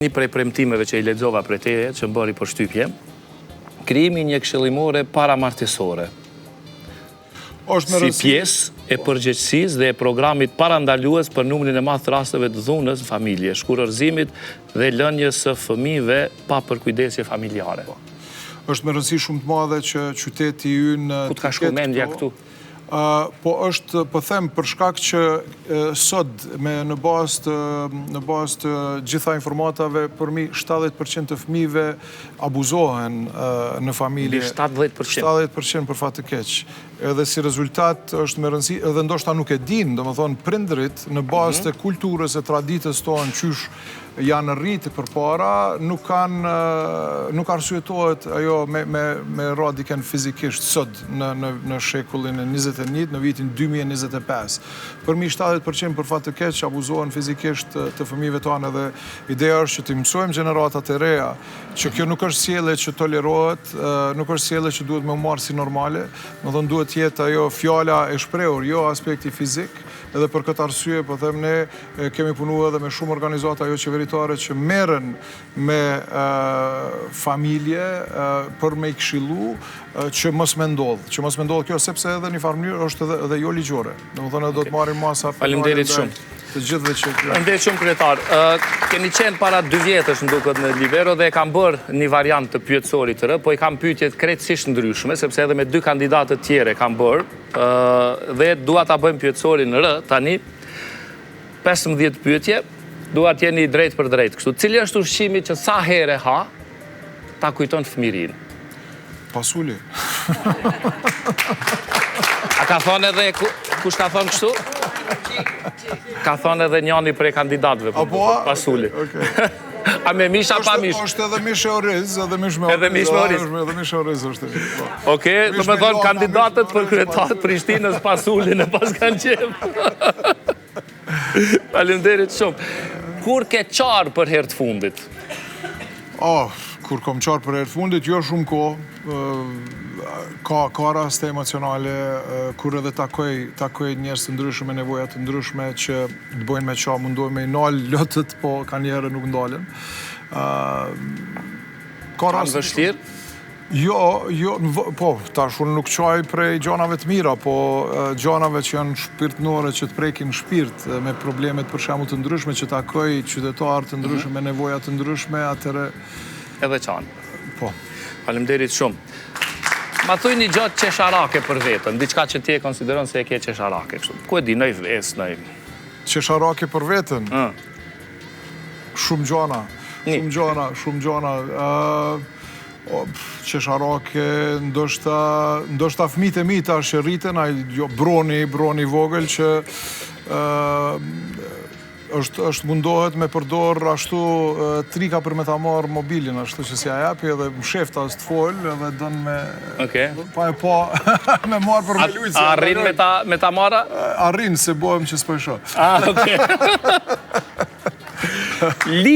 Një prej premtimeve që i lexova prej teje, që më bëri përshtypje, krijimi një këshillimore paramartësore. Si pjesë e përgjegjësisë dhe e programit parandalues për numrin e madh të rasteve të dhunës në familje, shkurërzimit dhe lënies së fëmijëve pa përkujdesje familjare. Është me rëndësi shumë të madhe që qyteti ynë... Ku të ka shku mendja këtu? Po është, po them, për shkak që sot në bazë të gjitha informatave, përmi 70% të fëmijëve abuzohen në familje. 70%? 70% për fat të keq. Edhe si rezultat është me rëndësi, edhe ndoshta nuk e din, domethënë prindrit në bazë të kulturës e traditës tonë qysh janë rritë përpara, nuk arsyetohet ajo me radiken fizikisht sot në shekullin e 21, në vitin 2025. Përmi 70% për fat të keq abuzohen fizikisht të fëmijëve tonë, edhe ideja është që të mësojmë gjeneratat e reja që kjo nuk është sjellje që tolerohet, nuk është sjellje që duhet me marrë si normale, domethënë duhet jetë ajo fjala e shprehur, jo aspekti fizik. Edhe për këtë arsye, po them, ne kemi punuar edhe me shumë organizata jo qeveritare që merren me familje për me i këshillu që mos me ndodh kjo, sepse edhe një farë mënyrë është edhe jo ligjore. Domethënë do të marrim masa. Faleminderit shumë. Të gjithëve që... Faleminderit shumë, kryetar. Keni qenë para 2 vjetësh në duket në Libero dhe e kam bërë një variant të pyetësorit të rë, po i kam pyetjet krejtësisht ndryshme, sepse edhe me 2 kandidatët tjerë kam bërë, dhe dua ta bëjmë pyetësorin në rë, tani 15 pyetje, dua të jeni drejt për drejt kështu. Cili është ushqimi që sa herë ha, ta kujton fëmijërinë? Pasuli. A ka thonë edhe, kush ka thonë kështu? Ka thonë edhe njëri prej kandidatëve, pasuli. A me mish a pa mish? Është edhe mish e oriz, edhe mish me oriz. Edhe mish me oriz. Edhe mish e oriz është. Oke, do me thonë kandidatët për kryetarët Prishtinës pasulin e pas kanë qenë. Faleminderit shumë. Kur ke qarë për herë të fundit? Kur kom qarë për herë të fundit, jo shumë kohë. Ka raste emocionale, kur edhe takoj njerëz të ndryshme, nevoja të ndryshme që të bojnë me qa, mundohen me i nalë lotët, po ka njerë nuk ndalen. Kanë vështirë? Jo, po, tash unë nuk qaj prej gjanave të mira, po gjanave që janë shpirtnore, që të prekin shpirt, me problemet për shembull të ndryshme, që takoj qytetarë të ndryshme, me nevoja të ndryshme, atëre... Edhe qanë. Po. Faleminderit shumë. Ma thuj një gjatë qesharake për vetën, diçka që ti e konsideron se e ke qesharake. Ku e di, nëj vles, nëj... Qesharake për vetën? Shumë gjana. Shumë gjana. Qesharake, ndoshta fëmijët e mi tash që rriten, broni vogël që është mundohet me përdor ashtu trika për me ta marrë mobilin, ashtu që si a japi edhe më shefta së të folë edhe dënë me... Pa e po me marrë për me lujtë. A arrin me ta marra? Arrin, se bojmë që s'pojshë. Ok.